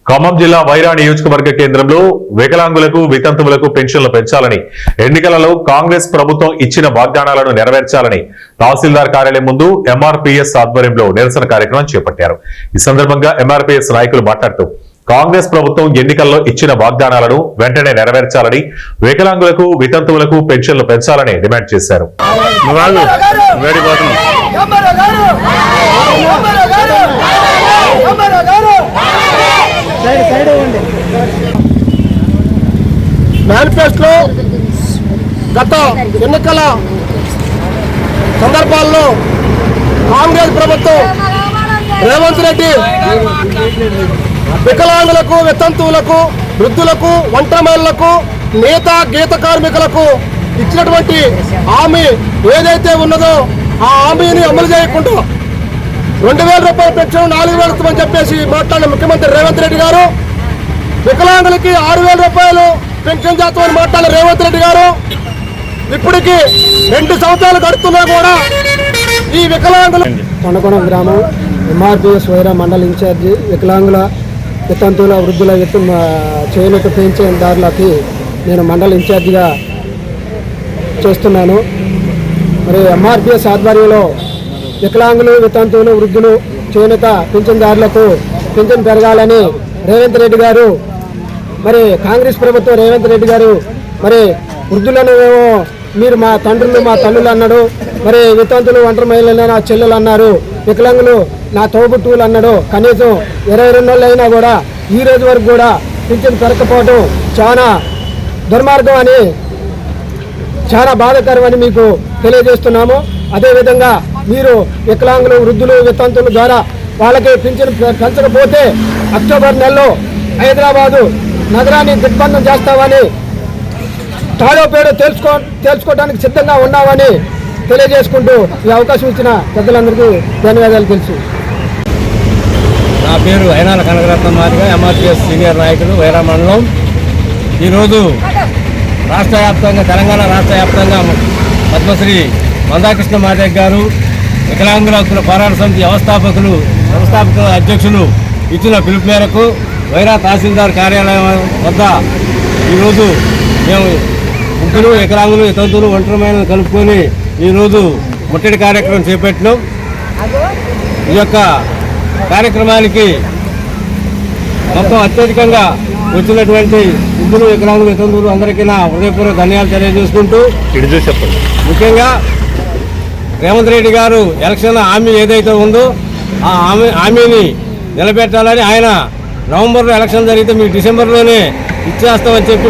ఖమ్మం జిల్లా వైరా నియోజకవర్గ కేంద్రంలో వికలాంగులకు వితంతువులకు పెన్షన్లు పెంచాలని ఎన్నికలలో కాంగ్రెస్ ప్రభుత్వం ఇచ్చిన వాగ్దానాలను నెరవేర్చాలని తహసీల్దార్ కార్యాలయం ముందు ఎంఆర్పీఎస్ ఆధ్వర్యంలో నిరసన కార్యక్రమం చేపట్టారు. ఈ సందర్భంగా ఎంఆర్పీఎస్ నాయకులు మాట్లాడుతూ కాంగ్రెస్ ప్రభుత్వం ఎన్నికల్లో ఇచ్చిన వాగ్దానాలను వెంటనే నెరవేర్చాలని, వికలాంగులకు వితంతువులకు పెన్షన్లు పెంచాలని డిమాండ్ చేశారు. మేనిఫెస్టోలో గత ఎన్నికల సందర్భాల్లో కాంగ్రెస్ ప్రభుత్వం రేవంత్ రెడ్డి వికలాంగులకు వితంతువులకు వృద్ధులకు ఒంటరిమహిళలకు నేత గీత కార్మికులకు ఇచ్చినటువంటి హామీ ఏదైతే ఉన్నదో ఆ హామీని అమలు చేయకుండా 2000 రూపాయల పెన్షన్ 4000 ఇస్తామని చెప్పేసి మాట్లాడిన ముఖ్యమంత్రి రేవంత్ రెడ్డి గారు, వికలాంగులకి 6000 రూపాయలు పెన్షన్ చేస్తామని మాట్లాడిన రేవంత్ రెడ్డి గారు ఇప్పటికి 2 సంవత్సరాలు గడుస్తున్నా కూడా ఈ వికలాంగులు కొండకొండ గ్రామం ఎంఆర్పీఎస్ వైరా మండల ఇన్ఛార్జి వికలాంగుల వితంతువుల వృద్ధుల చేనేత పెన్షన్దారులకి నేను మండల ఇన్ఛార్జిగా చేస్తున్నాను. మరి ఎంఆర్పీఎస్ ఆధ్వర్యంలో వికలాంగులు వితంతువులు వృద్ధులు చేనేత పెన్షన్దారులకు పెన్షన్ పెరగాలని రేవంత్ రెడ్డి గారు, మరి కాంగ్రెస్ ప్రభుత్వం రేవంత్ రెడ్డి గారు మరి వృద్ధులను మీరు మా తండ్రులు మా తల్లులు అన్నాడు, మరి వితంతులు ఒంటరి మహిళలు నా చెల్లెలు అన్నారు, వికలాంగులు నా తోబుట్టువులు అన్నాడు. కనీసం 22 నెలలు అయినా కూడా ఈ రోజు వరకు కూడా పింఛన్ పెరగకపోవడం చాలా దుర్మార్గం అని, చాలా బాధాకరం అని మీకు తెలియజేస్తున్నాము. అదేవిధంగా మీరు వికలాంగులు వృద్ధులు వితంతుల ద్వారా వాళ్ళకి పింఛన్ పెంచకపోతే అక్టోబర్ నెలలో హైదరాబాదు నగరాన్ని దిగ్బంధం చేస్తామని, తాడో పేడో తెలుసుకోవడానికి సిద్ధంగా ఉన్నామని తెలియజేసుకుంటూ ఈ అవకాశం ఇచ్చిన పెద్దలందరికీ ధన్యవాదాలు తెలుసు. నా పేరు అయినాల కనకరత్న మాదిగా, ఎంఆర్పీఎస్ సీనియర్ నాయకులు వైరా మండలం. ఈరోజు రాష్ట్ర వ్యాప్తంగా తెలంగాణ రాష్ట్ర వ్యాప్తంగా పద్మశ్రీ మందాకృష్ణ మాదిగ గారు, వికలాంగుల హక్కుల పోరాట సమితి వ్యవస్థాపక అధ్యక్షులు ఇచ్చిన పిలుపు మేరకు వైరా తహసీల్దార్ కార్యాలయం వద్ద ఈరోజు మేము ముగ్గురు వికలాంగులు వితంతువులు ఒంటరిమైన కలుపుకొని ఈరోజు ముట్టడి కార్యక్రమం చేపట్టినాం. ఈ యొక్క కార్యక్రమానికి మొత్తం అత్యధికంగా వచ్చినటువంటి ముగ్గురు వికలాంగులు వితంతువులు అందరికీ నా హృదయపూర్వక ధన్యవాదాలు తెలియజేసుకుంటూ, ముఖ్యంగా రేవంత్ రెడ్డి గారు ఎలక్షన్ హామీ ఏదైతే ఉందో ఆ హామీని నిలబెట్టాలని, ఆయన నవంబర్లో ఎలక్షన్ జరిగితే మీకు డిసెంబర్లోనే ఇచ్చేస్తామని చెప్పి